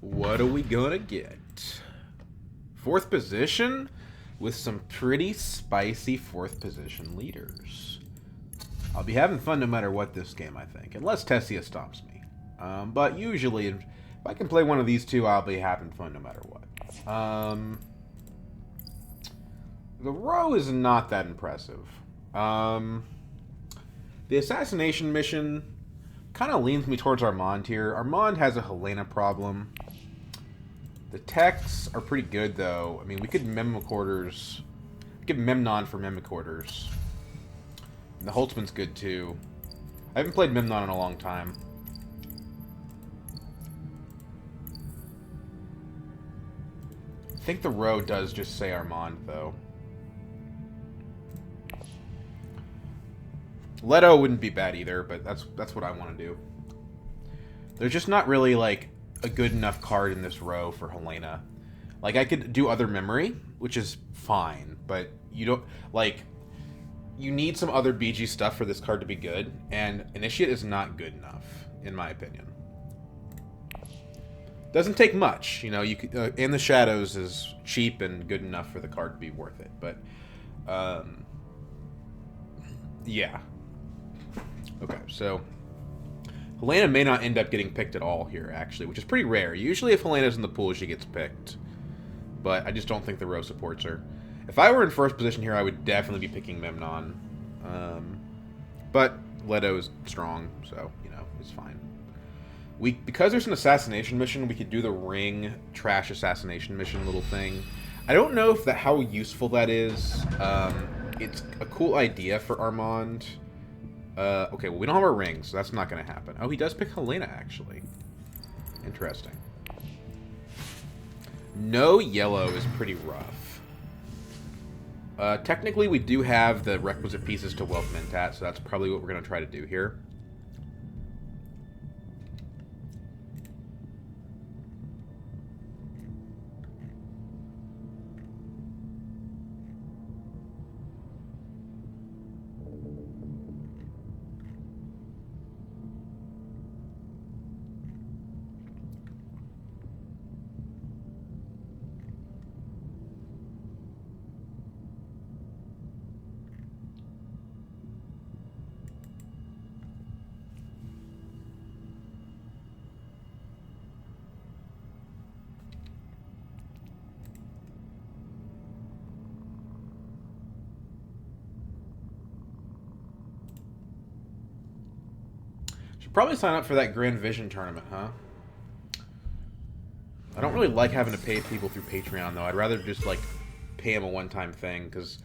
What are we gonna get? Fourth position with some pretty spicy fourth position leaders. I'll be having fun no matter what this game, I think. Unless Tessia stops me. But usually, if I can play one of these two, I'll be having fun no matter what. The row is not that impressive. The assassination mission kind of leans me towards Armand here. Armand has a Helena problem. The techs are pretty good, though. I mean, we could Memicorders. We could Memnon for Memicorders. And the Holtzman's good, too. I haven't played Memnon in a long time. I think the row does just say Armand, though. Leto wouldn't be bad either, but that's what I want to do. There's just not really, like, a good enough card in this row for Helena. Like, I could do other memory, which is fine, but you don't, like, you need some other BG stuff for this card to be good, and Initiate is not good enough, in my opinion. Doesn't take much, you know, you could, In the Shadows is cheap and good enough for the card to be worth it, but, yeah. Okay, so Helena may not end up getting picked at all here, actually, which is pretty rare. Usually if Helena's in the pool, she gets picked. But I just don't think the row supports her. If I were in first position here, I would definitely be picking Memnon. But Leto's strong, so, you know, it's fine. Because there's an assassination mission, we could do the ring trash assassination mission little thing. I don't know how useful that is. It's a cool idea for Armand. Okay, well, we don't have our rings, so that's not going to happen. Oh, he does pick Helena, actually. Interesting. No yellow is pretty rough. Technically, we do have the requisite pieces to Wealth Mentat, so that's probably what we're going to try to do here. Should probably sign up for that Grand Vision tournament, huh? I don't really like having to pay people through Patreon, though. I'd rather just, like, pay him a one-time thing, because...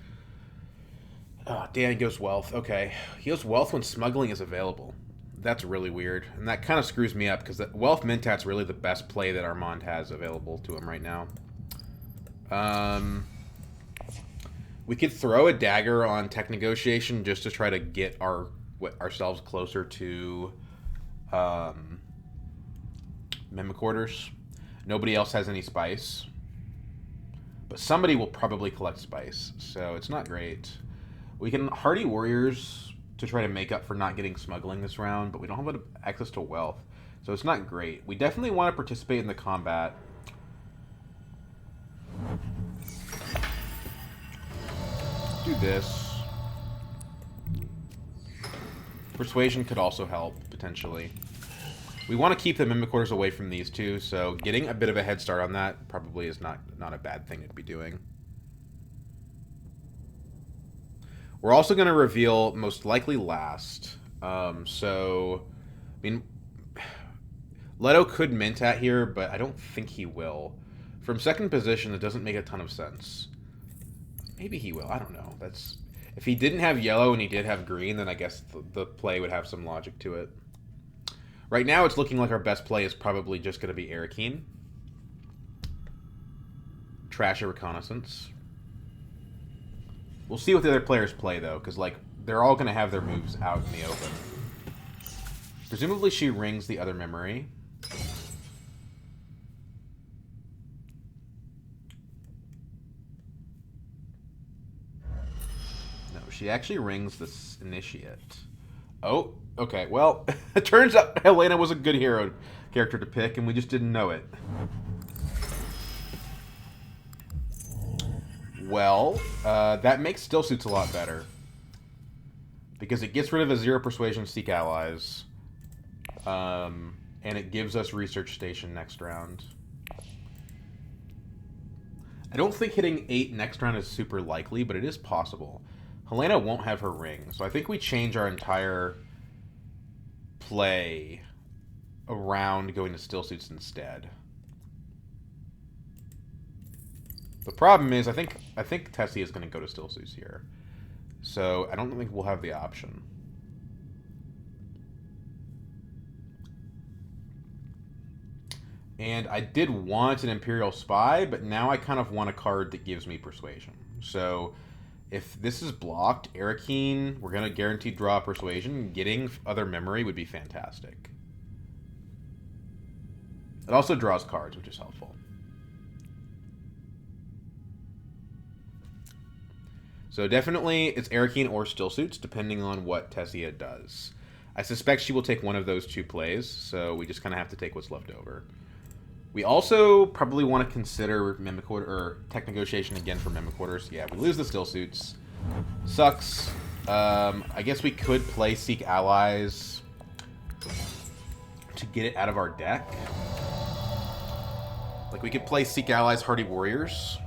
Oh, Dan goes Wealth. Okay. He goes Wealth when smuggling is available. That's really weird. And that kind of screws me up, because Wealth Mentat's really the best play that Armand has available to him right now. We could throw a dagger on Tech Negotiation just to try to get ourselves closer to Memicorders. Nobody else has any spice. But somebody will probably collect spice, so it's not great. We can Hardy Warriors to try to make up for not getting smuggling this round, but we don't have access to wealth, so it's not great. We definitely want to participate in the combat. Do this. Persuasion could also help, potentially. We want to keep the Mimicorders away from these two, so getting a bit of a head start on that probably is not a bad thing to be doing. We're also going to reveal most likely last. So, I mean, Leto could Mentat here, but I don't think he will. From second position, it doesn't make a ton of sense. Maybe he will. I don't know. If he didn't have yellow and he did have green, then I guess the play would have some logic to it. Right now, it's looking like our best play is probably just going to be Arakeen. Trash a Reconnaissance. We'll see what the other players play, though, because, like, they're all going to have their moves out in the open. Presumably, she rings the other memory. No, she actually rings this Initiate. Oh, okay. Well, it turns out Helena was a good hero character to pick, and we just didn't know it. Well, that makes still suits a lot better. Because it gets rid of a 0 persuasion seek allies. And it gives us research station next round. I don't think hitting 8 next round is super likely, but it is possible. Helena won't have her ring, so I think we change our entire play around going to still suits instead. The problem is, I think Tessie is going to go to still suits here, so I don't think we'll have the option. And I did want an Imperial Spy, but now I kind of want a card that gives me Persuasion. So if this is blocked, Arakeen, we're going to guarantee draw Persuasion. Getting other memory would be fantastic. It also draws cards, which is helpful. So definitely it's Arakeen or Still Suits, depending on what Tessia does. I suspect she will take one of those two plays, so we just kind of have to take what's left over. We also probably want to consider Mimic Order, or Tech Negotiation again for Mimic Orders. Yeah, we lose the Still Suits. Sucks. I guess we could play Seek Allies to get it out of our deck. Like, we could play Seek Allies Hardy Warriors.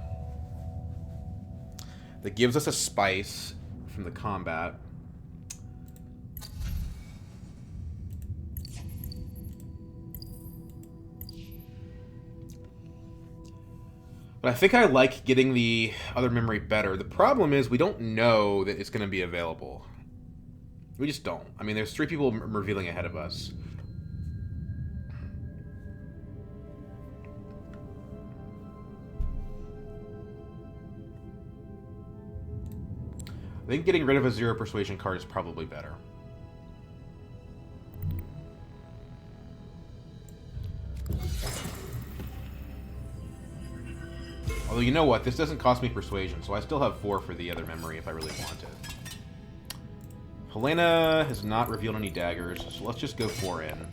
That gives us a spice from the combat. But I think I like getting the other memory better. The problem is we don't know that it's going to be available. We just don't. I mean, there's 3 people revealing ahead of us. I think getting rid of a 0 persuasion card is probably better. Although, you know what? This doesn't cost me persuasion, so I still have 4 for the other memory if I really want it. Helena has not revealed any daggers, so let's just go 4 in.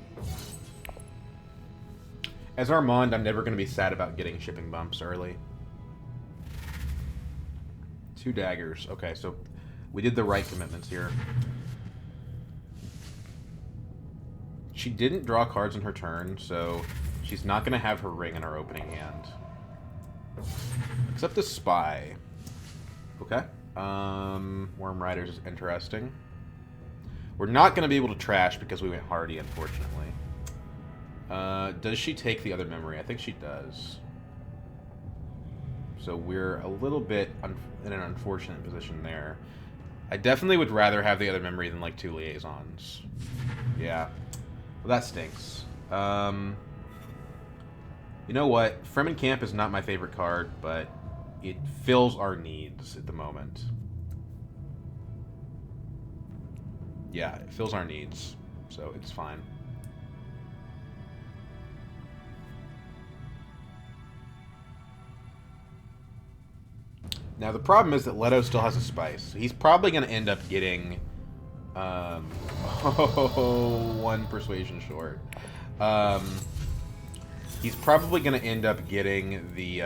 As Armand, I'm never going to be sad about getting shipping bumps early. 2 daggers. Okay, so we did the right commitments here. She didn't draw cards in her turn, so she's not going to have her ring in her opening hand. Except the Spy. Okay. Worm Riders is interesting. We're not going to be able to trash because we went Hardy, unfortunately. Does she take the other memory? I think she does. So we're a little bit in an unfortunate position there. I definitely would rather have the other memory than, like, 2 liaisons. Yeah. Well, that stinks. You know what? Fremen Camp is not my favorite card, but it fills our needs at the moment. Yeah, it fills our needs, so it's fine. Now, the problem is that Leto still has a spice. So he's probably going to end up getting 1 persuasion short. He's probably going to end up getting the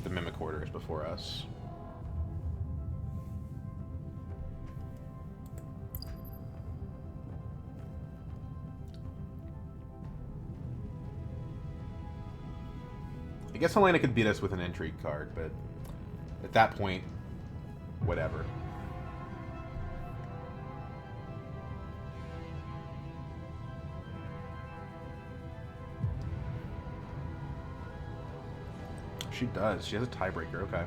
Mimic Orders before us. I guess Helena could beat us with an Intrigue card, but at that point, whatever. She does. She has a tiebreaker. Okay.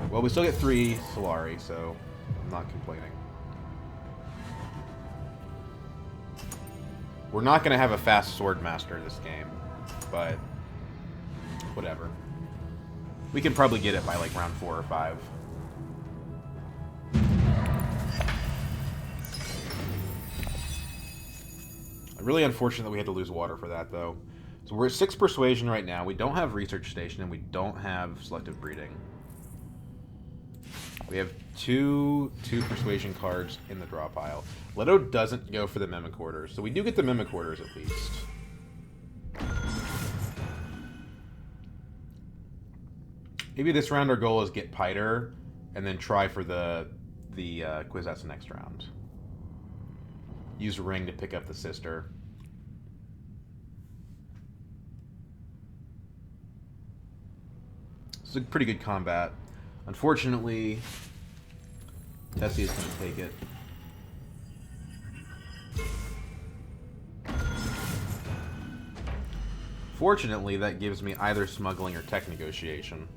Well, we still get 3 Solari, so I'm not complaining. We're not going to have a fast Sword Master this game, but whatever. We can probably get it by, like, round 4 or 5. Really unfortunate that we had to lose water for that, though. So we're at 6 persuasion right now. We don't have research station, and we don't have selective breeding. We have two persuasion cards in the draw pile. Leto doesn't go for the Mimic Orders, so we do get the Mimic Orders at least. Maybe this round our goal is get Piter, and then try for the Kwisatz next round. Use Ring to pick up the sister. This is a pretty good combat. Unfortunately, Tessie is going to take it. Fortunately, that gives me either smuggling or tech negotiation.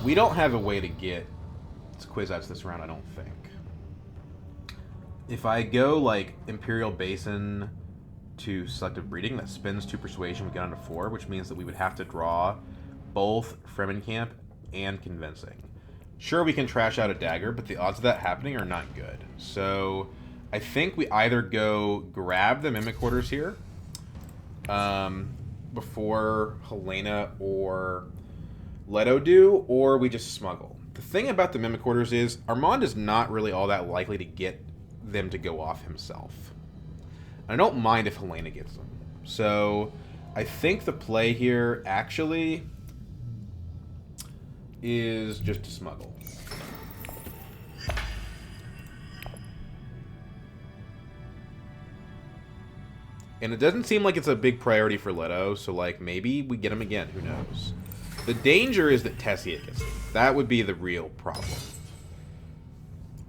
We don't have a way to get Kwisatz this round, I don't think. If I go, like, Imperial Basin to Selective Breeding, that spends 2 Persuasion, we get on to 4, which means that we would have to draw both Fremenkamp and Convincing. Sure, we can trash out a dagger, but the odds of that happening are not good. So, I think we either go grab the Mimic Quarters here before Helena or Leto do, or we just smuggle. The thing about the Mimic Quarters is Armand is not really all that likely to get them to go off himself. I don't mind if Helena gets them. So, I think the play here actually is just to smuggle. And it doesn't seem like it's a big priority for Leto, so like maybe we get him again, who knows. The danger is that Tessia gets him. That would be the real problem.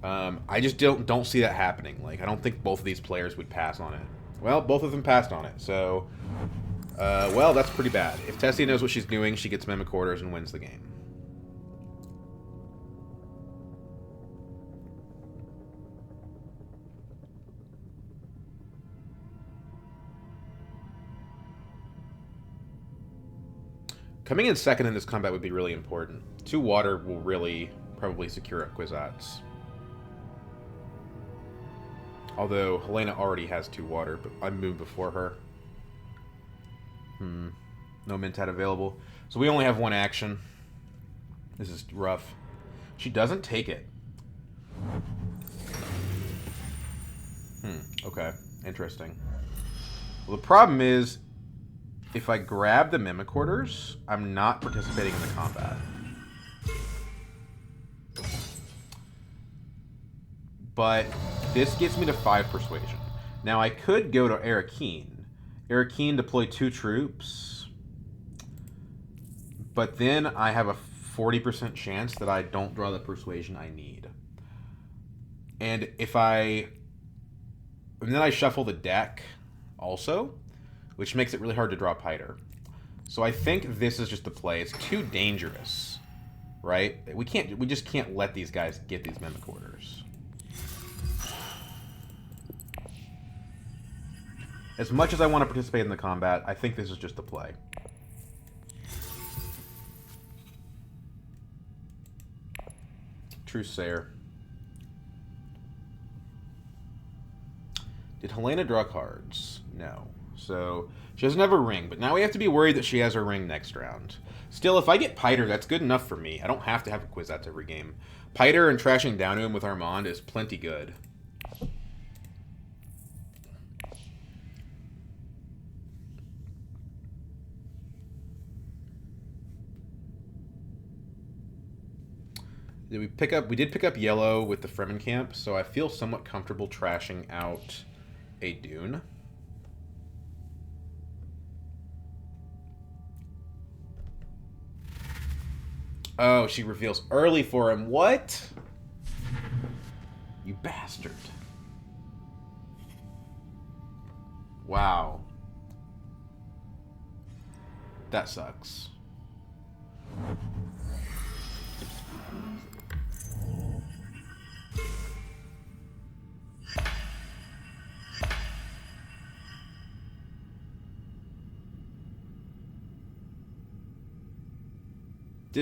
I just don't see that happening. Like, I don't think both of these players would pass on it. Well, both of them passed on it, so well, that's pretty bad. If Tessia knows what she's doing, she gets Mimic Quarters and wins the game. Coming in second in this combat would be really important. 2 water will really probably secure up Kwisatz. Although Helena already has 2 water, but I moved before her. No Mentat available. So we only have 1 action. This is rough. She doesn't take it. Okay. Interesting. Well, the problem is, if I grab the Mimic Quarters, I'm not participating in the combat. But this gets me to 5 Persuasion. Now, I could go to Arakeen. Arakeen deploy 2 troops. But then I have a 40% chance that I don't draw the Persuasion I need. And if I... And then I shuffle the deck also, which makes it really hard to draw Piter. So I think this is just the play. It's too dangerous, right? We just can't let these guys get these Mimic Quarters. As much as I want to participate in the combat, I think this is just the play. Trucesayer. Did Helena draw cards? No. So, she doesn't have a ring, but now we have to be worried that she has her ring next round. Still, if I get Piter, that's good enough for me. I don't have to have a Kwisatz every game. Piter and trashing down to him with Armand is plenty good. We did pick up yellow with the Fremenkamp, so I feel somewhat comfortable trashing out a Dune. Oh, she reveals early for him. What? You bastard. Wow. That sucks.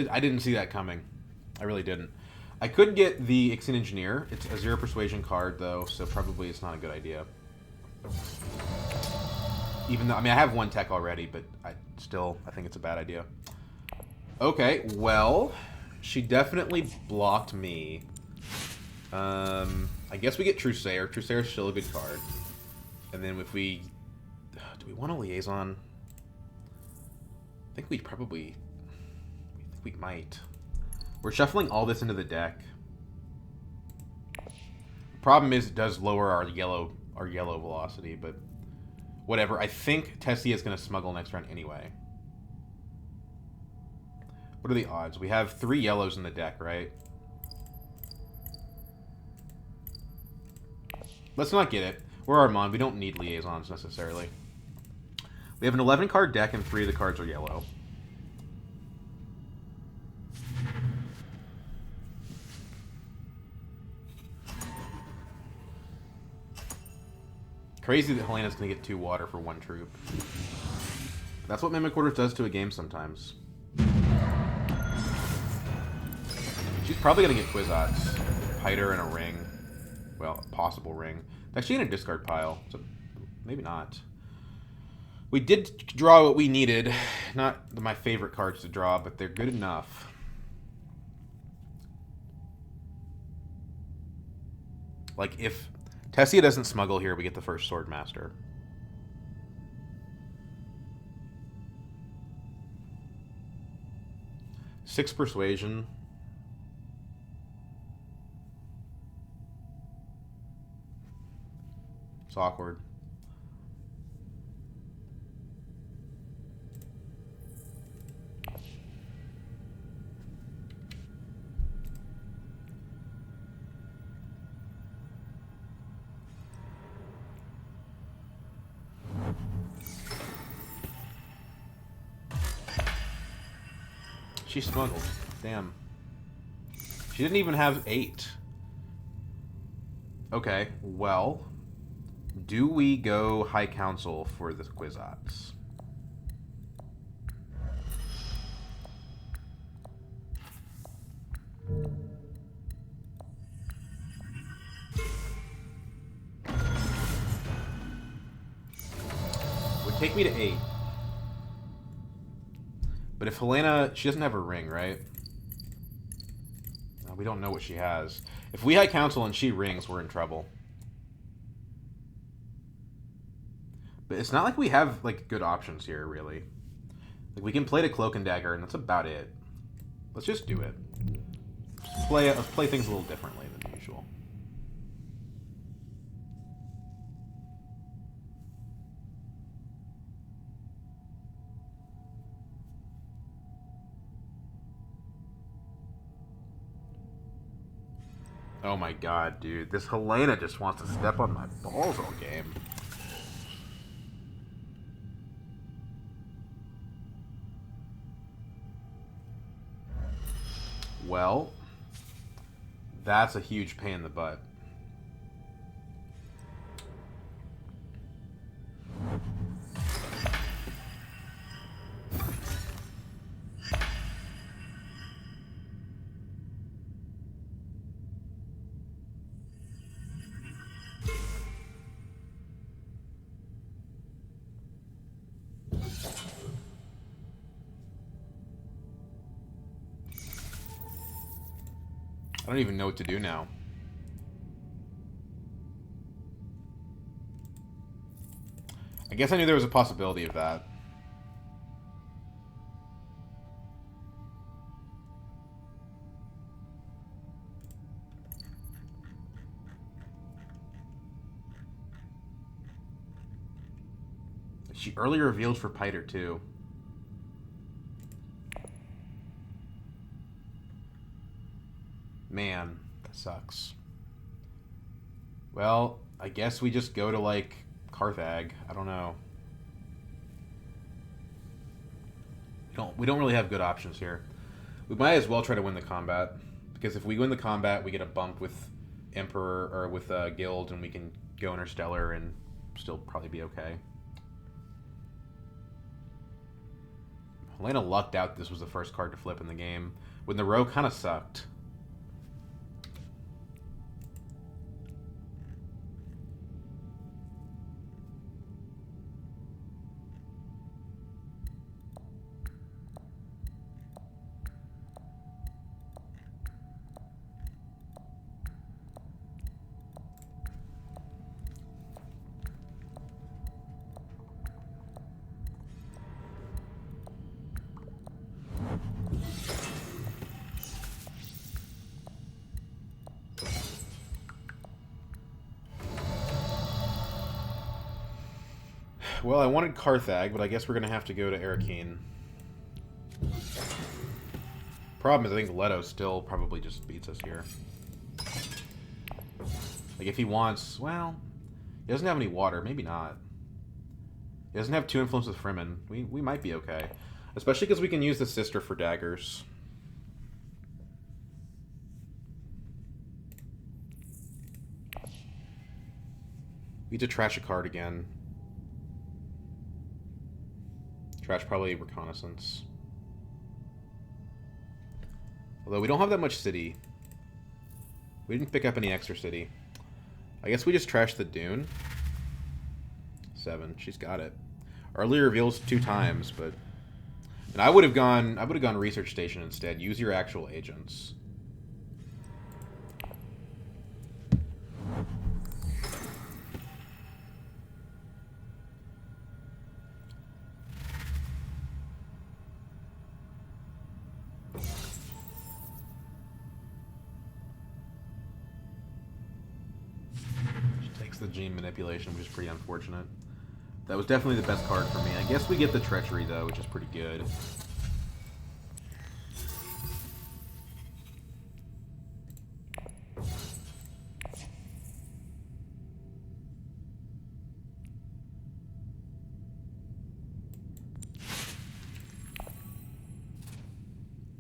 I didn't see that coming. I really didn't. I could get the Ixin Engineer. It's a 0 Persuasion card, though, so probably it's not a good idea. Even though, I mean, I have 1 tech already, but I think it's a bad idea. Okay, well, she definitely blocked me. I guess we get Trucesayer. Trucesayer is still a good card. And then if we... Do we want a liaison? I think we probably... I think we might. We're shuffling all this into the deck. Problem is, it does lower our yellow velocity, but whatever. I think Tessia is going to smuggle next round anyway. What are the odds? We have 3 yellows in the deck, right? Let's not get it. We're Armand. We don't need liaisons necessarily. We have an 11-card deck, and 3 of the cards are yellow. Crazy that Helena's going to get 2 water for 1 troop. That's what Mimic Orders does to a game sometimes. She's probably going to get Kwisatz, Piter, and a ring. Well, a possible ring. Actually in a discard pile, so maybe not. We did draw what we needed. Not my favorite cards to draw, but they're good enough. Like, if Tessia doesn't smuggle here, we get the first Swordmaster. Six Persuasion. It's awkward. She smuggled. Damn. She didn't even have 8. Okay, well, do we go High Council for the Kwisatz? Would take me to 8. But if Helena, she doesn't have a ring, right? No, we don't know what she has. If we High Council and she rings, we're in trouble. But it's not like we have, like, good options here, really. Like, we can play the Cloak and Dagger, and that's about it. Let's just do it. Let's play things a little differently than usual. Oh my god, dude. This Helena just wants to step on my balls all game. Well, that's a huge pain in the butt. I don't even know what to do now. I guess I knew there was a possibility of that. She earlier revealed for Piter, too. Man, that sucks. Well, I guess we just go to, like, Carthag. I don't know. We don't really have good options here. We might as well try to win the combat. Because if we win the combat, we get a bump with Emperor, or with Guild, and we can go Interstellar and still probably be okay. Helena lucked out this was the first card to flip in the game, when the row kind of sucked. Well, I wanted Carthag, but I guess we're going to have to go to Arakeen. Problem is, I think Leto still probably just beats us here. Like, if he wants... Well, he doesn't have any water. Maybe not. He doesn't have 2 influence with Fremen. We might be okay. Especially because we can use the Sister for daggers. We need to trash a card again. Trash probably Reconnaissance. Although we don't have that much city. We didn't pick up any extra city. I guess we just trashed the Dune. 7. She's got it. Early reveals 2 times, but... And I would have gone Research Station instead. Use your actual agents. The gene manipulation, which is pretty unfortunate. That was definitely the best card for me. I guess we get the treachery though, which is pretty good.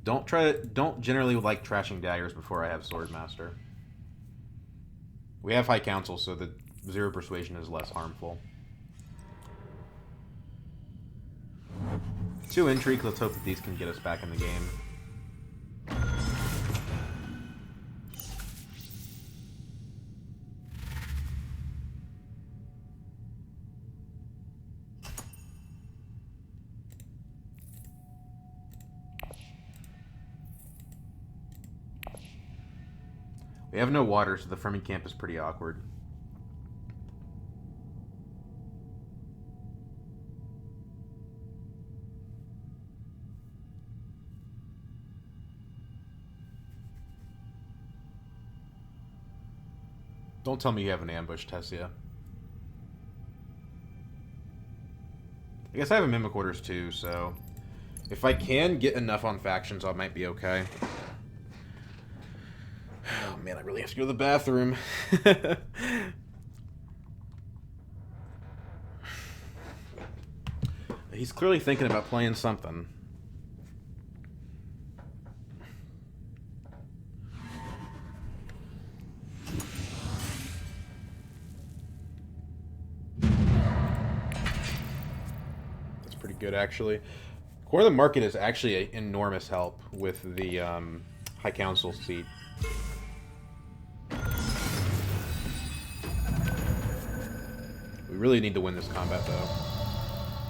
Don't generally like trashing daggers before I have Swordmaster. We have High Council, so the 0 persuasion is less harmful. 2 intrigue. Let's hope that these can get us back in the game. We have no water, so the Fremen camp is pretty awkward. Don't tell me you have an ambush, Tessia. I guess I have a Mimic Orders too, so... If I can get enough on factions, I might be okay. Oh man, I really have to go to the bathroom. He's clearly thinking about playing something. That's pretty good, actually. Core of the Market is actually an enormous help with the High Council seat. We really need to win this combat, though.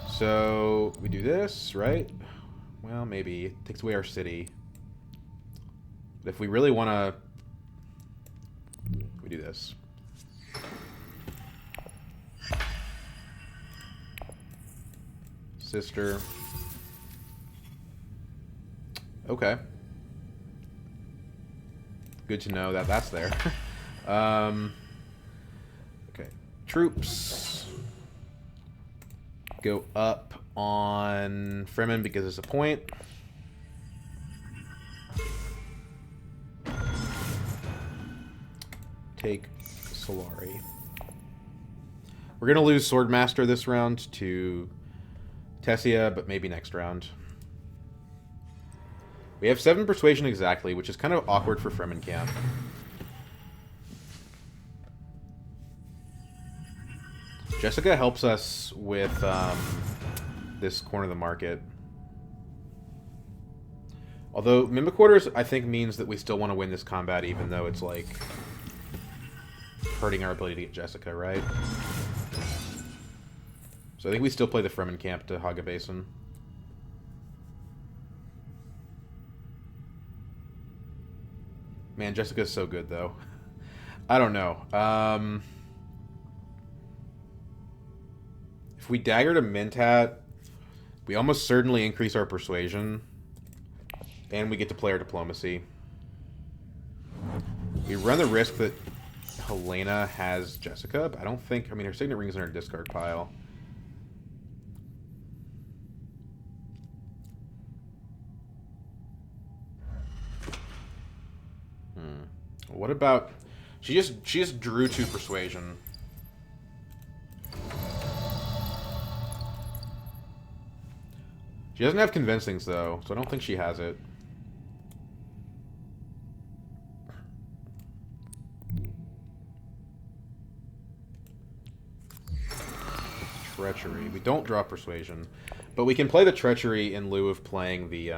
So, we do this, right? Well, maybe. It takes away our city. But if we really want to... We do this. Sister. Okay. Good to know that that's there. Okay. Troops. Go up on Fremen because it's a point. Take Solari. We're going to lose Swordmaster this round to Tessia, but maybe next round. We have 7 Persuasion exactly, which is kind of awkward for Fremen camp. Jessica helps us with this corner of the market. Although Mimic Orders, I think, means that we still want to win this combat, even though it's, like, hurting our ability to get Jessica, right? So I think we still play the Fremen camp to hog a basin. Man, Jessica's so good, though. I don't know. If we dagger to Mentat, we almost certainly increase our persuasion. And we get to play our diplomacy. We run the risk that Helena has Jessica, but I don't think... I mean, her signet ring's in her discard pile. What about... She just drew 2 persuasion. She doesn't have convincings, though, so I don't think she has it. Treachery. We don't draw persuasion, but we can play the treachery in lieu of playing the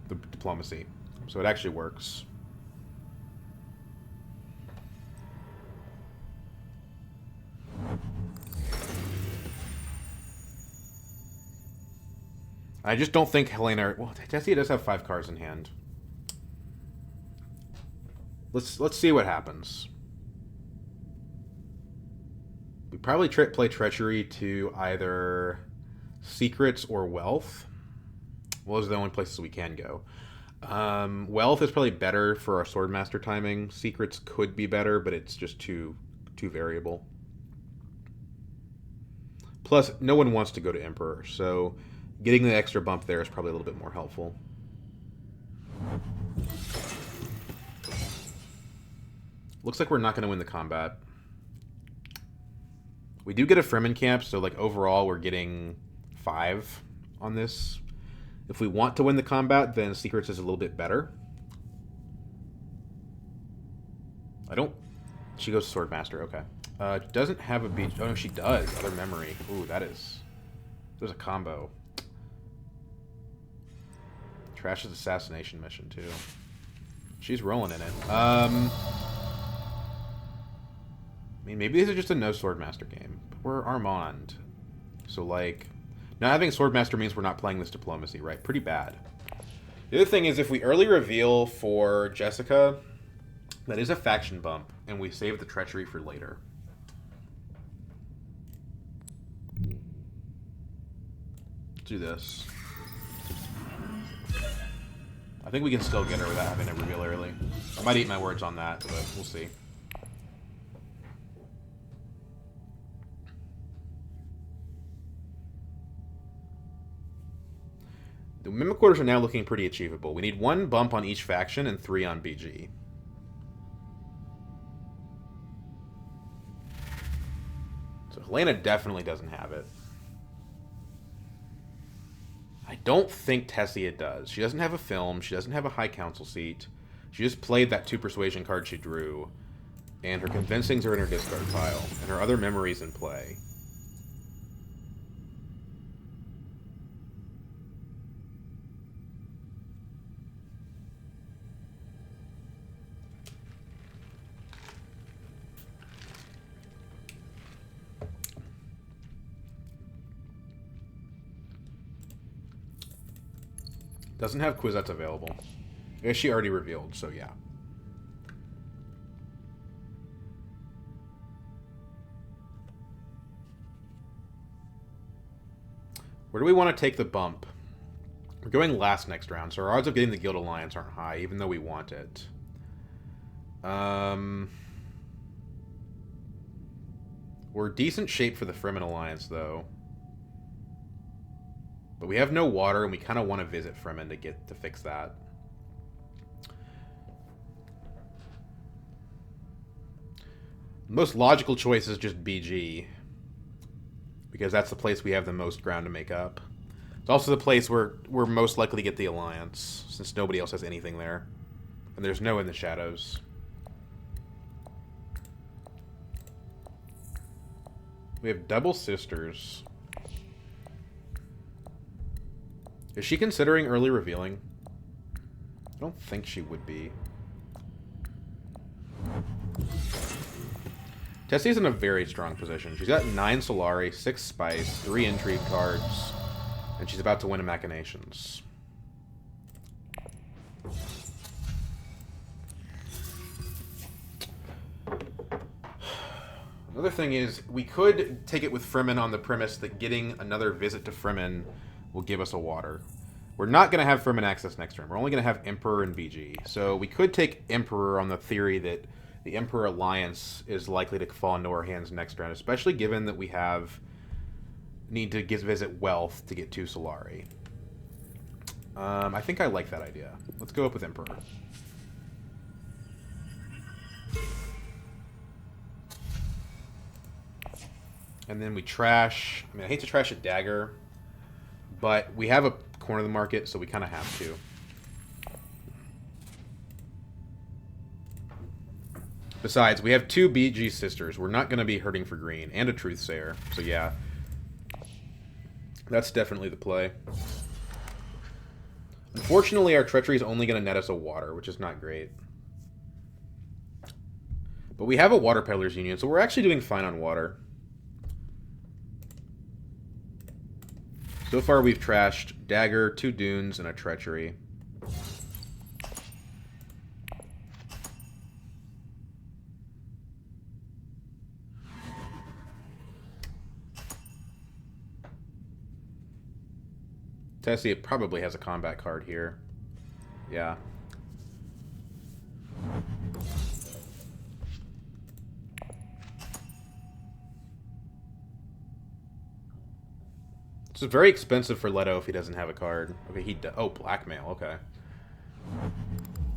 the diplomacy. So it actually works. I just don't think Helena... Well, Tessia does have 5 cards in hand. Let's see what happens. We probably play Treachery to either Secrets or Wealth. Well, those are the only places we can go. Wealth is probably better for our Swordmaster timing. Secrets could be better, but it's just too variable. Plus, no one wants to go to Emperor, so getting the extra bump there is probably a little bit more helpful. Looks like we're not going to win the combat. We do get a Fremen camp, so like overall we're getting 5 on this. If we want to win the combat, then Secrets is a little bit better. I don't... She goes Swordmaster, okay. Doesn't have a beach... Oh, no, she does. Other memory. Ooh, that is... There's a combo. Trash's assassination mission, too. She's rolling in it. I mean, maybe this is just a no Swordmaster game. But we're Armand. So, like... Not having Swordmaster means we're not playing this diplomacy, right? Pretty bad. The other thing is, if we early reveal for Jessica, that is a faction bump, and we save the treachery for later. Let's do this. I think we can still get her without having to reveal early. I might eat my words on that, but we'll see. The Mimic Quarters are now looking pretty achievable. We need 1 bump on each faction and 3 on BG. So Helena definitely doesn't have it. I don't think Tessia does. She doesn't have a film. She doesn't have a high council seat. She just played that 2 persuasion card she drew. And her convincings are in her discard pile. And her other memories in play. Doesn't have Quizettes available. I guess she already revealed, so yeah. Where do we want to take the bump? We're going last next round, so our odds of getting the Guild Alliance aren't high, even though we want it. We're decent shape for the Fremen Alliance, though. But we have no water, and we kind of want to visit Fremen to fix that. The most logical choice is just BG. Because that's the place we have the most ground to make up. It's also the place where we're most likely to get the Alliance, since nobody else has anything there. And there's no in the shadows. We have double sisters. Is she considering early revealing? I don't think she would be. Tessie's in a very strong position. She's got 9 Solari, 6 Spice, 3 Intrigue cards, and she's about to win a Machinations. Another thing is, we could take it with Fremen on the premise that getting another visit to Fremen will give us a water. We're not going to have Fremen access next turn. We're only going to have Emperor and BG. So we could take Emperor on the theory that the Emperor Alliance is likely to fall into our hands next round, especially given that we need to visit Wealth to get 2 Solari. I think I like that idea. Let's go up with Emperor. And then we trash... I mean, I hate to trash a dagger, but we have a corner of the market, so we kind of have to. Besides, we have 2 BG sisters. We're not going to be hurting for green, and a Truthsayer. So yeah, that's definitely the play. Unfortunately, our treachery is only going to net us a water, which is not great. But we have a Water Peddlers Union, so we're actually doing fine on water. So far, we've trashed Dagger, 2 Dunes, and a Treachery. Tessie probably has a combat card here. Yeah. This is very expensive for Leto if he doesn't have a card. Okay, he does. Oh, blackmail. Okay.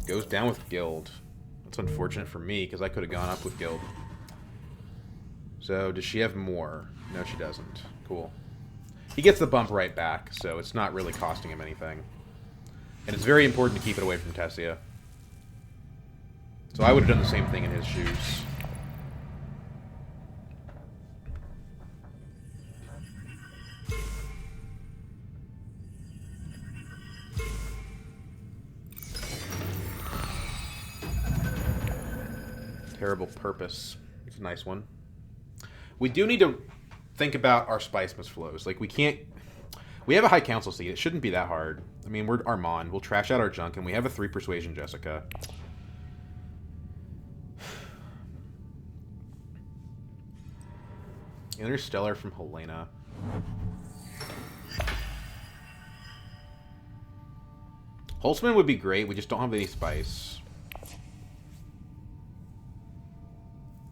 Goes down with Guild. That's unfortunate for me, because I could have gone up with Guild. So, does she have more? No, she doesn't. Cool. He gets the bump right back, so it's not really costing him anything. And it's very important to keep it away from Tessia. So I would have done the same thing in his shoes. Terrible Purpose. It's a nice one. We do need to think about our Spice Mist flows. Like, we can't... We have a High Council seat. It shouldn't be that hard. I mean, we're Armand. We'll trash out our junk, and we have a 3 Persuasion Jessica. Interstellar from Helena. Holtzman would be great. We just don't have any Spice.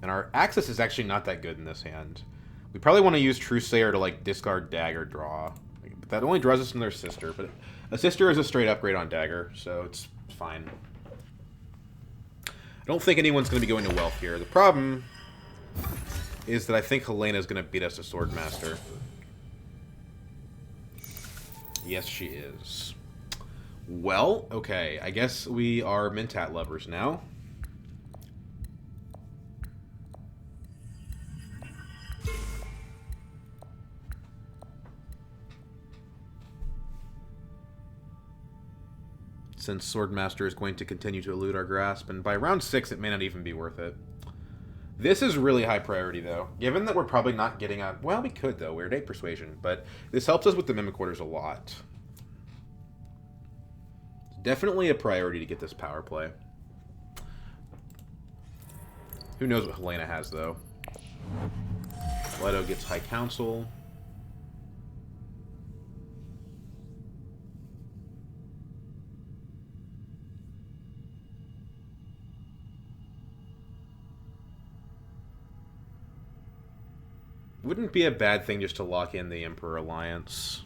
And our Axis is actually not that good in this hand. We probably want to use Truthsayer to, like, discard Dagger draw. But that only draws us from their sister. But a sister is a straight upgrade on Dagger, so it's fine. I don't think anyone's going to be going to Wealth here. The problem is that I think Helena's going to beat us to Swordmaster. Yes, she is. Well, okay. I guess we are Mentat lovers now. Since Swordmaster is going to continue to elude our grasp, and by round 6 it may not even be worth it. This is really high priority, though. Given that we're probably not getting a... Well, we could, though. We're at 8 Persuasion, but this helps us with the Mimic Orders a lot. Definitely a priority to get this power play. Who knows what Helena has, though. Leto gets High Council. Wouldn't be a bad thing just to lock in the Emperor Alliance.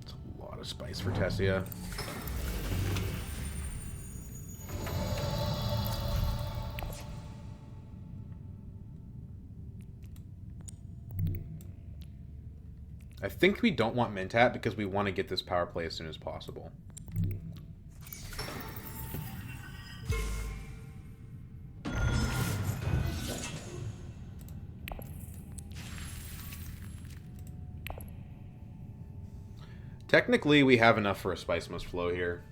It's a lot of spice for Tessia. I think we don't want Mentat because we want to get this power play as soon as possible. Technically, we have enough for a Spice Must Flow here.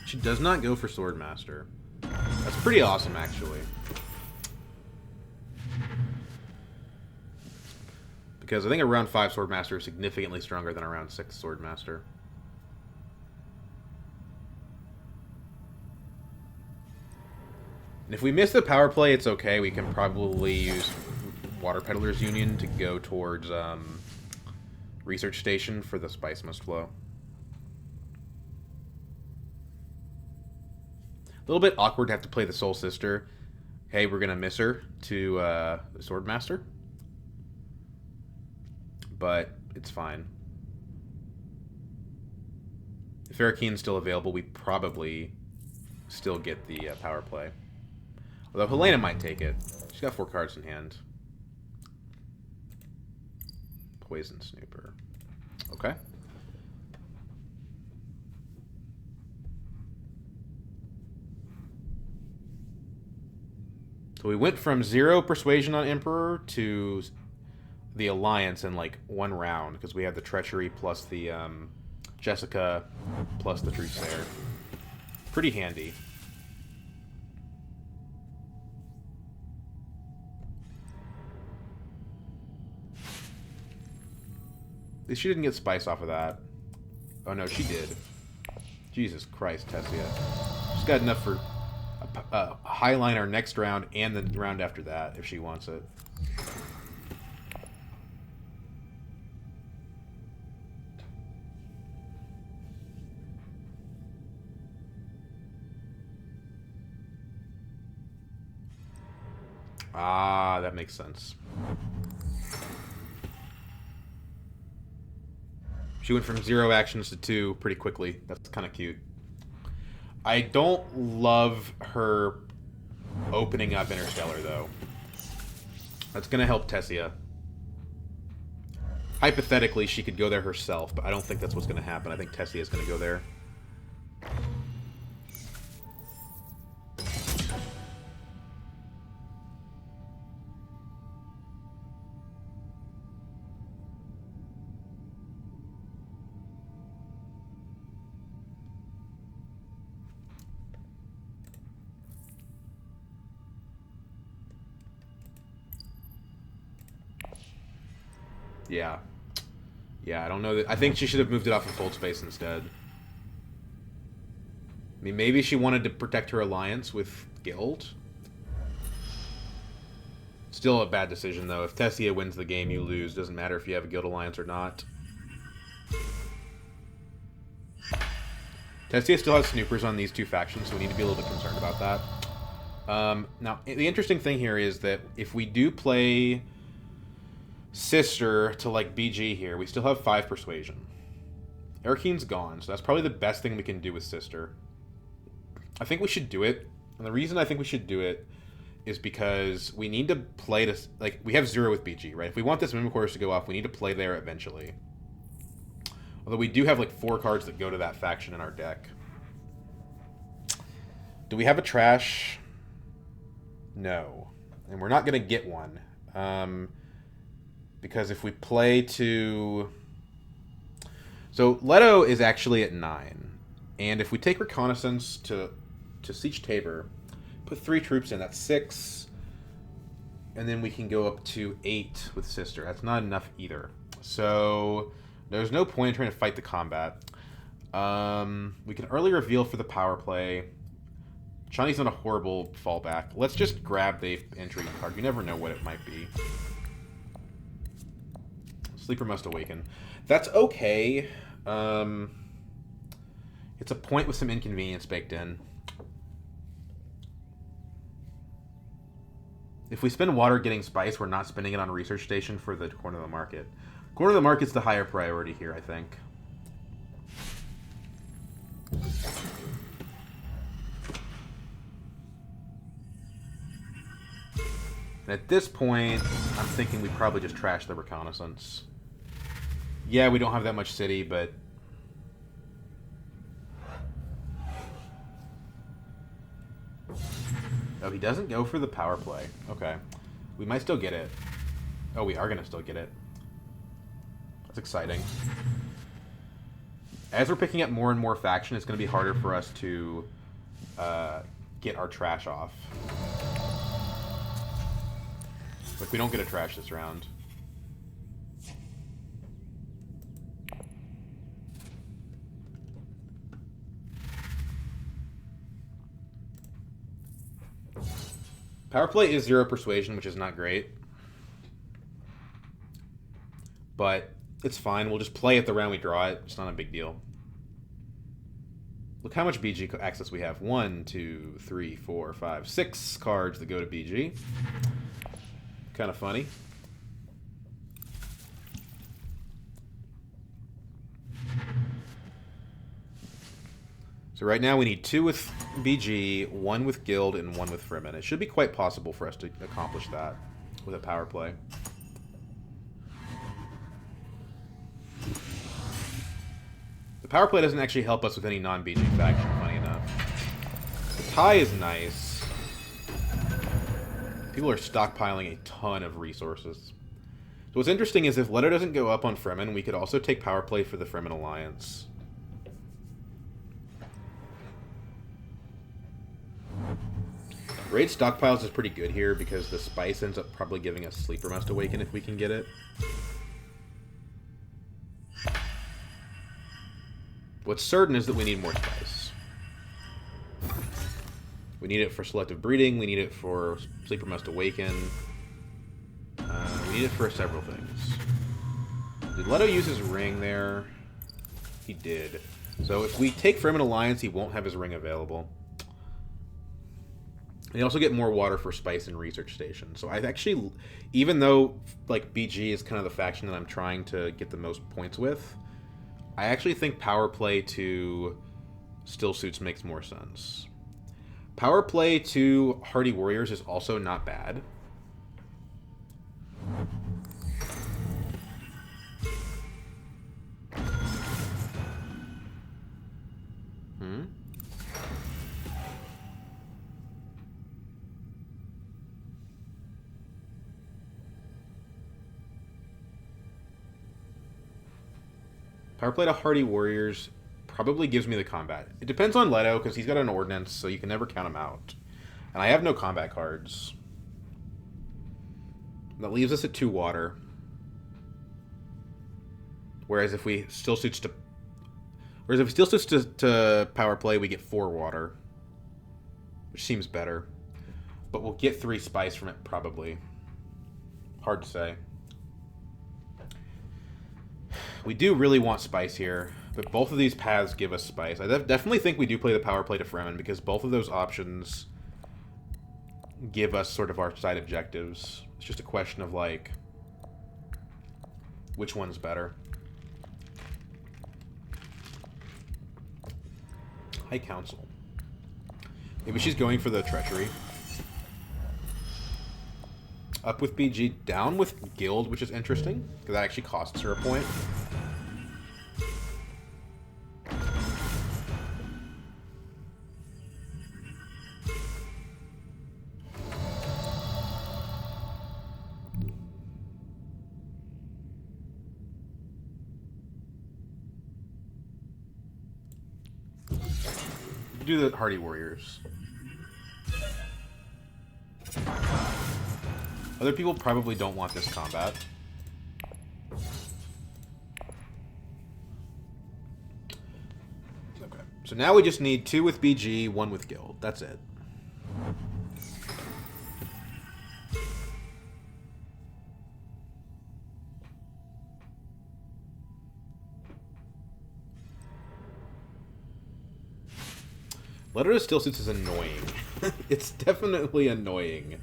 She does not go for Swordmaster. That's pretty awesome, actually. Because I think a round 5 Swordmaster is significantly stronger than a round 6 Swordmaster. And if we miss the power play, it's okay. We can probably use Water Peddlers Union to go towards Research Station for the Spice Must Flow. little bit awkward to have to play the Soul Sister. Hey, we're going to miss her to the Swordmaster. But it's fine. If Arakine's still available, we probably still get the power play. Although Helena might take it. She's got 4 cards in hand. Poison Snooper. Okay. So we went from 0 persuasion on Emperor to the Alliance in like 1 round because we had the Treachery plus the Jessica plus the Truthsayer. Pretty handy. At least she didn't get spice off of that. Oh no, she did. Jesus Christ, Tessia. She's got enough for a Highliner next round and the round after that if she wants it. Ah, that makes sense. She went from 0 actions to 2 pretty quickly. That's kind of cute. I don't love her opening up Interstellar, though. That's going to help Tessia. Hypothetically, she could go there herself, but I don't think that's what's going to happen. I think Tessia is going to go there. Yeah. Yeah, I don't know. I think she should have moved it off of Cold Space instead. I mean, maybe she wanted to protect her alliance with Guild. Still a bad decision, though. If Tessia wins the game, you lose. Doesn't matter if you have a Guild alliance or not. Tessia still has snoopers on these 2 factions, so we need to be a little bit concerned about that. Now, the interesting thing here is that if we do play Sister to, like, BG here, we still have 5 persuasion. Arakine's gone, so that's probably the best thing we can do with Sister. I think we should do it, and the reason I think we should do it is because we need to play this, like, we have 0 with BG, right? If we want this Mimic to go off, we need to play there eventually. Although we do have, like, 4 cards that go to that faction in our deck. Do we have a trash? No. And we're not going to get one. Because if we play to... So, Leto is actually at 9. And if we take Reconnaissance to Siege Tabor, put 3 troops in, that's 6. And then we can go up to 8 with Sister. That's not enough either. So, there's no point in trying to fight the combat. We can early reveal for the power play. Shani's not a horrible fallback. Let's just grab the entry card. You never know what it might be. Sleeper Must Awaken. That's okay. It's a point with some inconvenience baked in. If we spend water getting spice, we're not spending it on Research Station for the Corner of the Market. Corner of the Market's the higher priority here, I think. And at this point, I'm thinking we probably just trash the Reconnaissance. Yeah, we don't have that much city, but... Oh, he doesn't go for the power play. Okay. We might still get it. Oh, we are going to still get it. That's exciting. As we're picking up more and more faction, it's going to be harder for us to get our trash off. Like, we don't get a trash this round. Power play is 0 persuasion, which is not great. But it's fine. We'll just play it the round we draw it. It's not a big deal. Look how much BG access we have. 1, 2, 3, 4, 5, 6 cards that go to BG. Kind of funny. So right now we need 2 with BG, 1 with Guild, and 1 with Fremen. It should be quite possible for us to accomplish that with a power play. The power play doesn't actually help us with any non-BG faction, funny enough. The tie is nice. People are stockpiling a ton of resources. So what's interesting is if Leto doesn't go up on Fremen, we could also take power play for the Fremen Alliance. Raid stockpiles is pretty good here because the spice ends up probably giving us Sleeper Must Awaken if we can get it. What's certain is that we need more spice. We need it for selective breeding, we need it for Sleeper Must Awaken. We need it for several things. Did Leto use his ring there? He did. So if we take Fremen Alliance, he won't have his ring available. And you also get more water for spice and research station. So I actually, even though like BG is kind of the faction that I'm trying to get the most points with, I actually think power play to Still Suits makes more sense. Power play to Hardy Warriors is also not bad. Power play to Hardy Warriors probably gives me the combat. It depends on Leto, because he's got an ordnance, so you can never count him out. And I have no combat cards. That leaves us at 2 water. Whereas if we still suits to... Whereas if he still suits to power play, we get 4 water. Which seems better. But we'll get 3 spice from it, probably. Hard to say. We do really want spice here, but both of these paths give us spice. I definitely think we do play the power play to Fremen, because both of those options give us sort of our side objectives. It's just a question of, like, which one's better. High Council. Maybe she's going for the treachery. Up with BG, down with Guild, which is interesting, because that actually costs her a point. Do the Hardy Warriors. Other people probably don't want this combat. Okay. So now we just need 2 with BG, 1 with Guild. That's it. Letter to Still Suits is annoying. It's definitely annoying.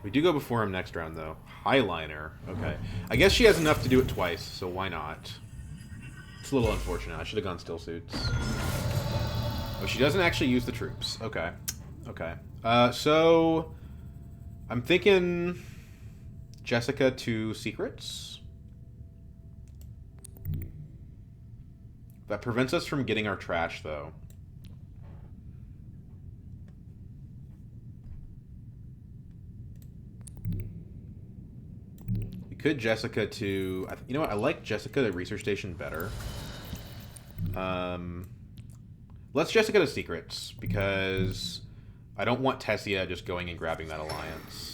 We do go before him next round, though. Highliner. Okay. I guess she has enough to do it twice, so why not? It's a little unfortunate. I should have gone Still Suits. Oh, she doesn't actually use the troops. Okay. Okay. So... I'm thinking... Jessica to Secrets. That prevents us from getting our trash, though. We could Jessica to... You know what? I like Jessica to Research Station better. Let's Jessica to Secrets, because I don't want Tessia just going and grabbing that alliance.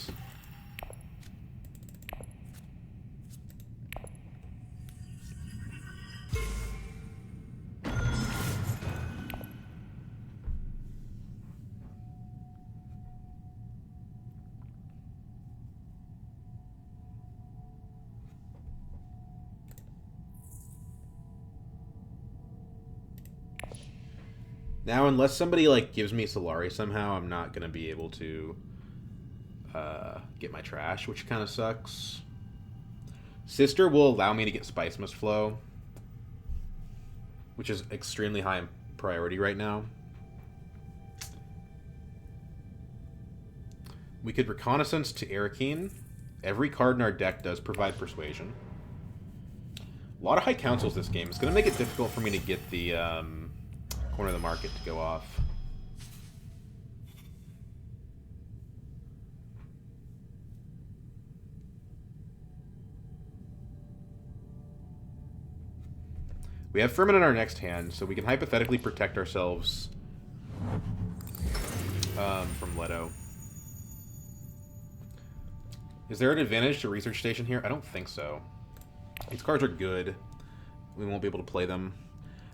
Now, unless somebody, like, gives me Solari somehow, I'm not going to be able to get my trash, which kind of sucks. Sister will allow me to get Spice Must Flow, which is extremely high in priority right now. We could Reconnaissance to Arakeen. Every card in our deck does provide Persuasion. A lot of high councils this game. It's going to make it difficult for me to get the corner of the market to go off. We have Furman in our next hand, so we can hypothetically protect ourselves from Leto. Is there an advantage to Research Station here? I don't think so. These cards are good. We won't be able to play them.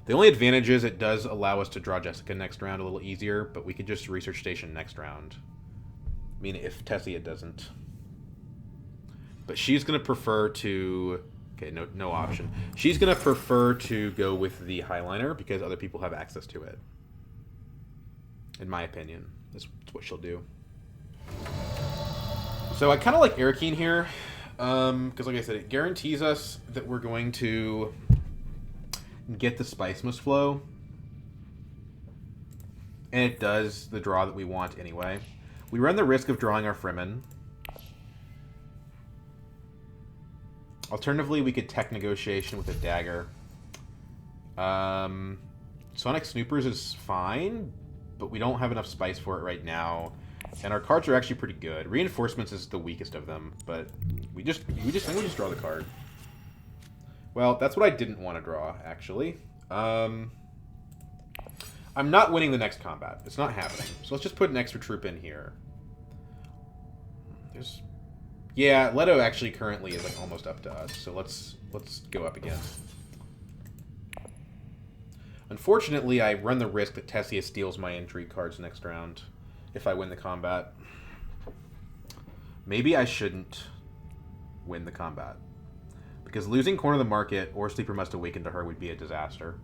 The only advantage is it does allow us to draw Jessica next round a little easier, but we could just Research Station next round. I mean, if Tessia doesn't. But she's going to prefer to... Okay, no option. She's going to prefer to go with the Highliner because other people have access to it. In my opinion. That's what she'll do. So I kind of like Arakeen here. Because like I said, it guarantees us that we're going to get the Spice Must Flow. And it does the draw that we want anyway. We run the risk of drawing our Fremen. Alternatively, we could Tech Negotiation with a Dagger. Sonic Snoopers is fine, but we don't have enough spice for it right now. And our cards are actually pretty good. Reinforcements is the weakest of them, but we just draw the card. Well, that's what I didn't want to draw, actually. I'm not winning the next combat. It's not happening. So let's just put an extra troop in here. Yeah, Leto actually currently is like almost up to us, so let's go up again. Unfortunately, I run the risk that Tessia steals my intrigue cards next round if I win the combat. Maybe I shouldn't win the combat. Because losing Corner of the Market or Sleeper Must Awaken to her would be a disaster.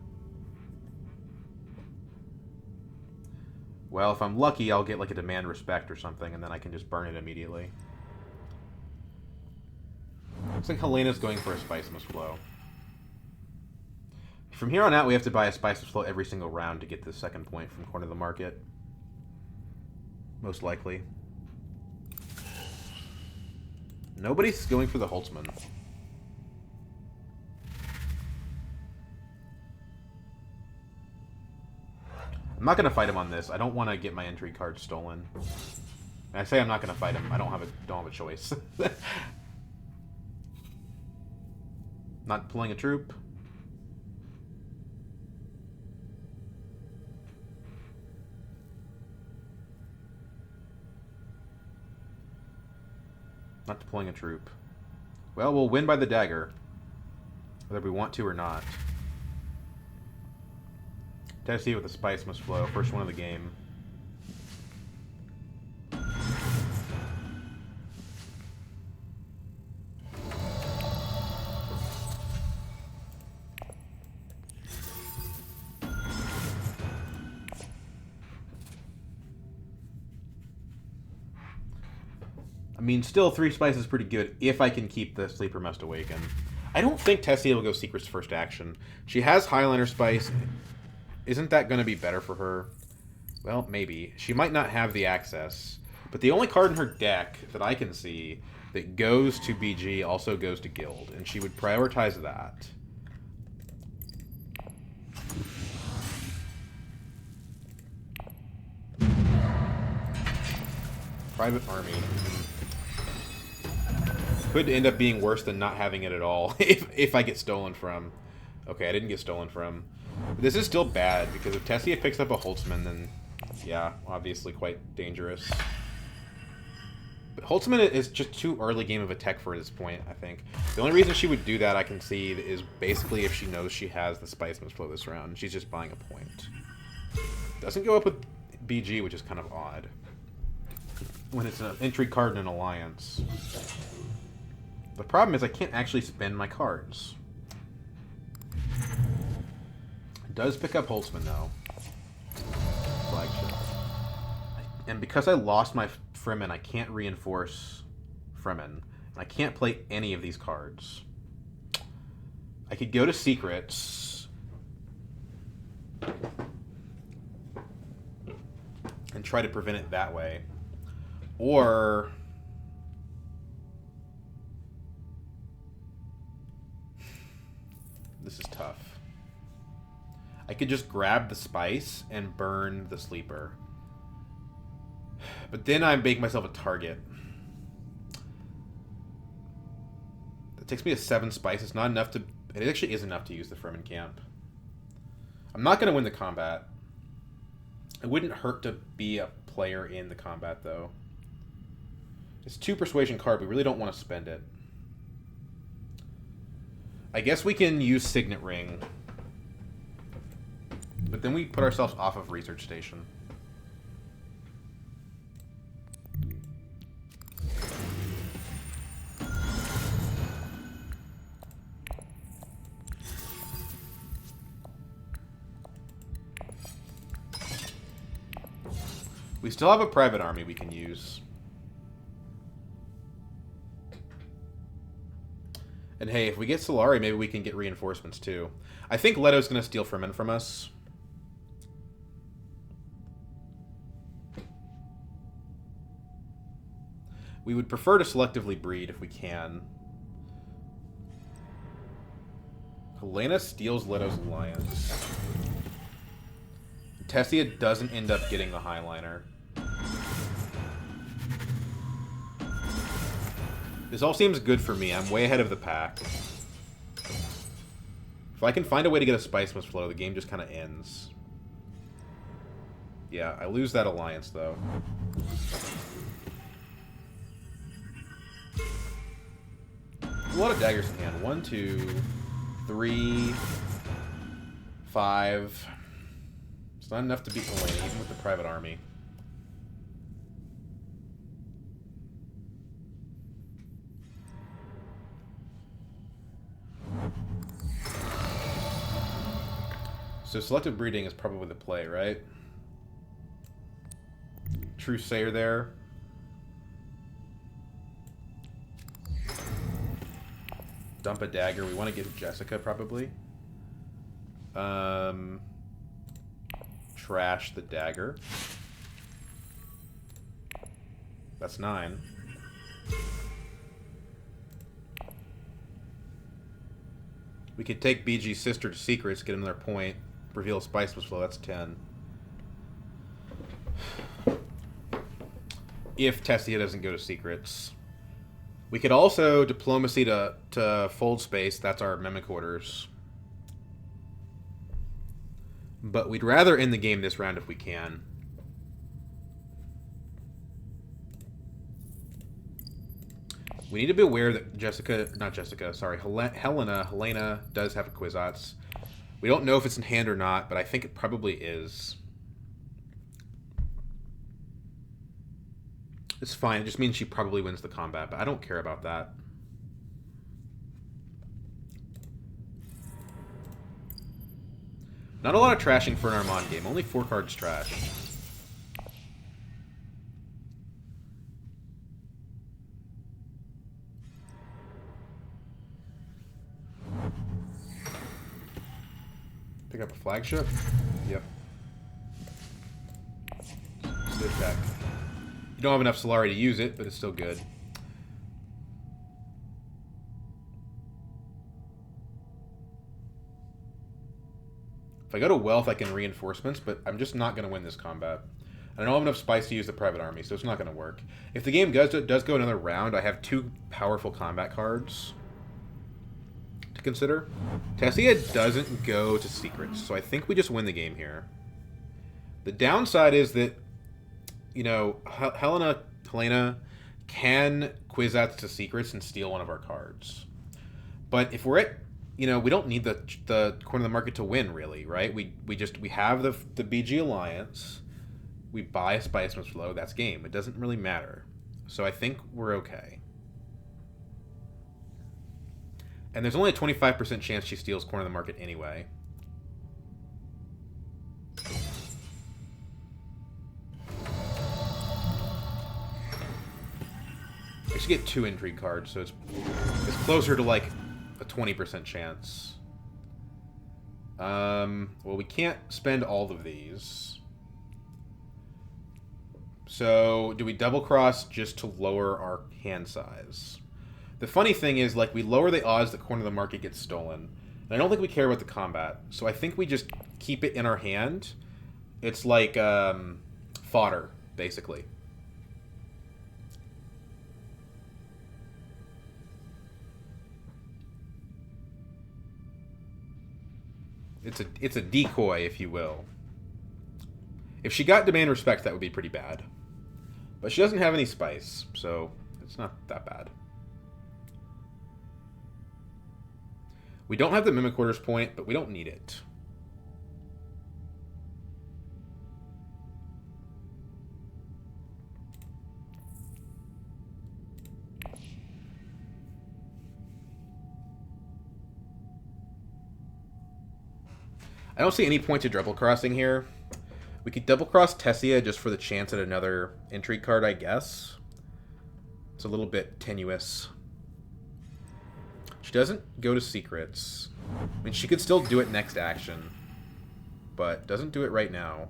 Well, if I'm lucky, I'll get like a Demand Respect or something, and then I can just burn it immediately. Looks like Helena's going for a Spice Must Flow. From here on out, we have to buy a Spice Must Flow every single round to get the second point from Corner of the Market. Most likely. Nobody's going for the Holtzman. I'm not going to fight him on this. I don't want to get my intrigue card stolen. And I say I'm not going to fight him. I don't have a choice. Not pulling a troop. Not deploying a troop. Well, we'll win by the dagger. Whether we want to or not. Tessie with a Spice Must Flow. First one of the game. I mean, still, 3 spice is pretty good if I can keep the Sleeper Must Awaken. I don't think Tessia will go Secret's first action. She has Highliner Spice. Isn't that going to be better for her? Well, maybe. She might not have the access. But the only card in her deck that I can see that goes to BG also goes to Guild. And she would prioritize that. Private Army. Could end up being worse than not having it at all if I get stolen from. Okay, I didn't get stolen from. But this is still bad, because if Tessia picks up a Holtzman, then, yeah, obviously quite dangerous. But Holtzman is just too early game of a tech for this point, I think. The only reason she would do that, I can see, is basically if she knows she has the Spice Must Flow this round. She's just buying a point. Doesn't go up with BG, which is kind of odd. When it's an entry card in an alliance. The problem is I can't actually spend my cards. It does pick up Holtzman, though. And because I lost my Fremen, I can't reinforce Fremen. I can't play any of these cards. I could go to Secrets and try to prevent it that way. Or this is tough. I could just grab the spice and burn the sleeper. But then I make myself a target. It takes me a 7 spice. It's not enough to... It actually is enough to use the Fremen camp. I'm not going to win the combat. It wouldn't hurt to be a player in the combat, though. It's 2 persuasion card. We really don't want to spend it. I guess we can use Signet Ring. But then we put ourselves off of Research Station. We still have a private army we can use. And hey, if we get Solari, maybe we can get reinforcements too. I think Leto's going to steal Fremen from us. We would prefer to selectively breed if we can. Helena steals Leto's alliance. Tessia doesn't end up getting the Highliner. This all seems good for me. I'm way ahead of the pack. If I can find a way to get a Spice Must Flow, the game just kind of ends. Yeah, I lose that alliance, though. A lot of daggers in hand. 1, 2, 3, 5. It's not enough to beat Helena, even with the private army. So selective breeding is probably the play, right? True Sayer there. Dump a dagger. We want to get Jessica, probably. Trash the dagger. That's 9. We could take BG's sister to Secrets, get another point. Reveal Spice Must Flow. That's 10. If Tessia doesn't go to Secrets. We could also Diplomacy to Fold Space. That's our Mimic Orders. But we'd rather end the game this round if we can. We need to be aware that Helena does have a Kwisatz. We don't know if it's in hand or not, but I think it probably is. It's fine. It just means she probably wins the combat, but I don't care about that. Not a lot of trashing for an Armand game. Only 4 cards trashed. Pick up a flagship? Yep. Good deck. You don't have enough Solari to use it, but it's still good. If I go to Wealth, I can Reinforcements, but I'm just not going to win this combat. I don't have enough spice to use the private army, so it's not going to work. If the game does go another round, I have 2 powerful combat cards to consider. Tessia doesn't go to Secrets, so I think we just win the game here. The downside is that, you know, Helena can Kwisatz to Secrets and steal one of our cards. But if we're at, you know, we don't need the corner of the market to win, really, right? We have the BG Alliance. We buy a Spice Must Flow. That's game. It doesn't really matter. So I think we're okay. And there's only a 25% chance she steals corner of the market anyway. should get 2 intrigue cards, so it's closer to like a 20% chance. Well, we can't spend all of these. So, do we double cross just to lower our hand size? The funny thing is, like, we lower the odds that corner of the market gets stolen. And I don't think we care about the combat. So I think we just keep it in our hand. It's like fodder, basically. It's a decoy, if you will. If she got demand respect, that would be pretty bad. But she doesn't have any spice, so it's not that bad. We don't have the Mimic Quarters point, but we don't need it. I don't see any point to double crossing here. We could double cross Tessia just for the chance at another intrigue card, I guess. It's a little bit tenuous. She doesn't go to secrets. I mean, she could still do it next action, but doesn't do it right now.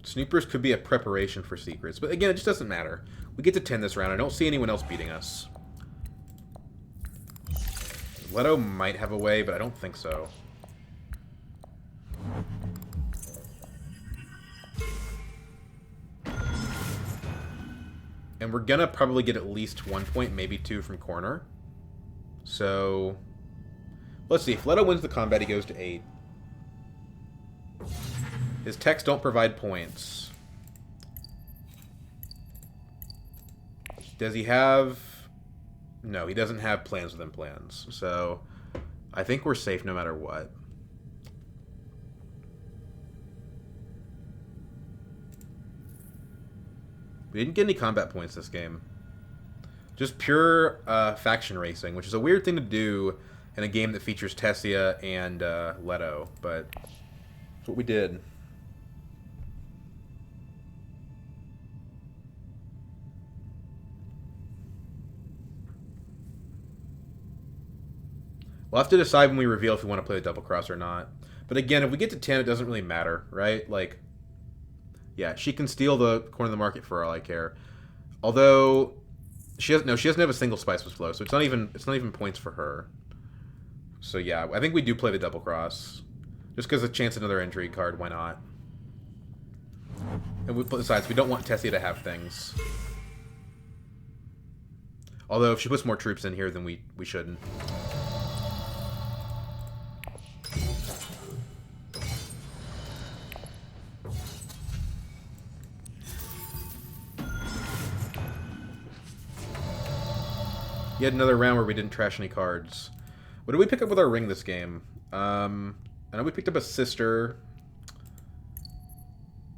Snoopers could be a preparation for secrets, but again, it just doesn't matter. We get to 10 this round. I don't see anyone else beating us. Leto might have a way, but I don't think so. And we're gonna probably get at least 1 point, maybe 2 from corner. So, let's see. If Leto wins the combat, he goes to 8. His techs don't provide points. Does he have... No, he doesn't have plans within plans. So, I think we're safe no matter what. We didn't get any combat points this game. Just pure faction racing, which is a weird thing to do in a game that features Tessia and Leto, but that's what we did. We'll have to decide when we reveal if we want to play the double cross or not. But again, if we get to 10, it doesn't really matter, right? Like, yeah, she can steal the corner of the market for all I care. Although she doesn't have a single spice with flow, so it's not even points for her. So yeah, I think we do play the double cross. Just because a chance another intrigue card, why not? And besides, we don't want Tessia to have things. Although if she puts more troops in here, then we shouldn't. Yet another round where we didn't trash any cards. What did we pick up with our ring this game? I know we picked up a sister.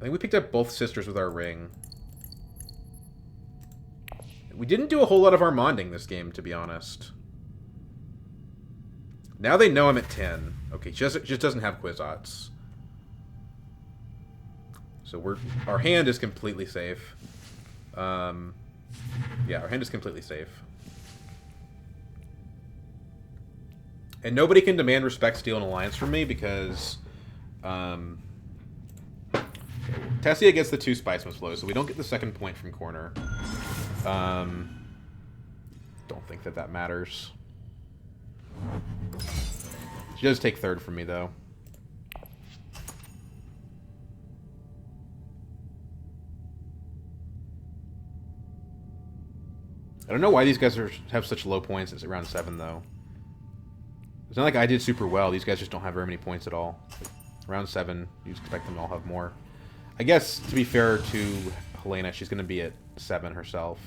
I think we picked up both sisters with our ring. We didn't do a whole lot of Armanding this game, to be honest. Now they know I'm at 10. Okay, she just doesn't have Kwisatz. So our hand is completely safe. Yeah, our hand is completely safe. And nobody can demand respect, steal, an alliance from me because Tessia gets the 2 Spiceman flows, so we don't get the second point from corner. Don't think that matters. She does take third from me, though. I don't know why these guys have such low points. It's around 7, though. It's not like I did super well. These guys just don't have very many points at all. Around 7, you expect them to all have more. I guess, to be fair to Helena, she's going to be at 7 herself.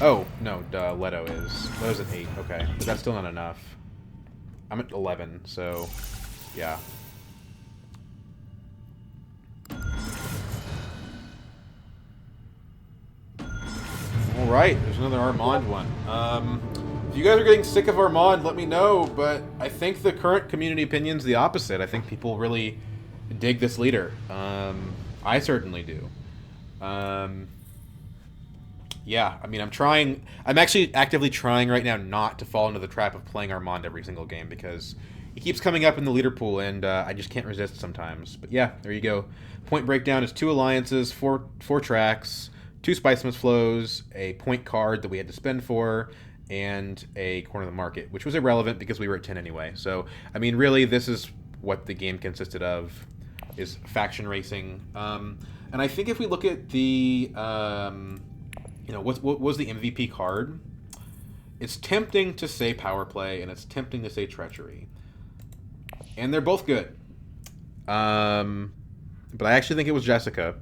Oh, no, duh, Leto is. Leto's at 8, okay. But that's still not enough. I'm at 11, so, yeah. Alright. right. There's another Armand one. If you guys are getting sick of Armand, let me know. But I think the current community opinion's the opposite. I think people really dig this leader. I certainly do. Yeah, I mean, I'm actually actively trying right now not to fall into the trap of playing Armand every single game because he keeps coming up in the leader pool, and I just can't resist sometimes. But yeah, there you go. Point breakdown is 2 alliances, four tracks, 2 Spicemas flows, a point card that we had to spend for, and a corner of the market, which was irrelevant because we were at 10 anyway. So, I mean, really, this is what the game consisted of, is faction racing. And I think if we look at the... what was the MVP card? It's tempting to say power play, and it's tempting to say treachery. And they're both good. But I actually think it was Jessica.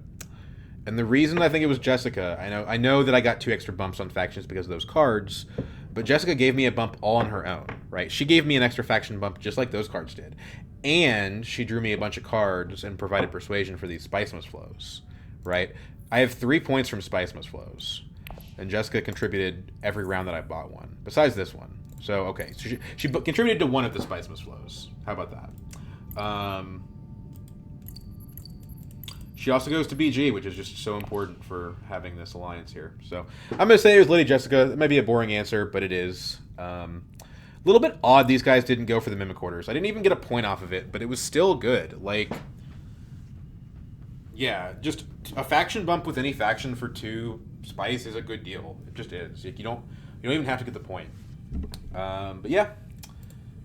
And the reason I think it was Jessica, I know that I got 2 extra bumps on factions because of those cards, but Jessica gave me a bump all on her own, right? She gave me an extra faction bump just like those cards did. And she drew me a bunch of cards and provided persuasion for these Spicemas flows, right? I have 3 points from Spicemas flows. And Jessica contributed every round that I bought one, besides this one. So, okay. So she contributed to 1 of the Spicemas flows. How about that? She also goes to BG, which is just so important for having this alliance here. So, I'm going to say it was Lady Jessica. It might be a boring answer, but it is. A little bit odd these guys didn't go for the Mimic Orders. I didn't even get a point off of it, but it was still good. Like... Yeah, just a faction bump with any faction for 2 spice is a good deal. It just is. Like, you don't even have to get the point. But yeah,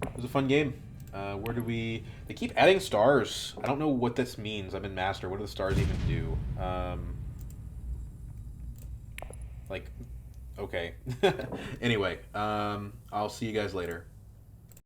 it was a fun game. Where do we? They keep adding stars. I don't know what this means. I'm in master. What do the stars even do? Okay. Anyway, I'll see you guys later.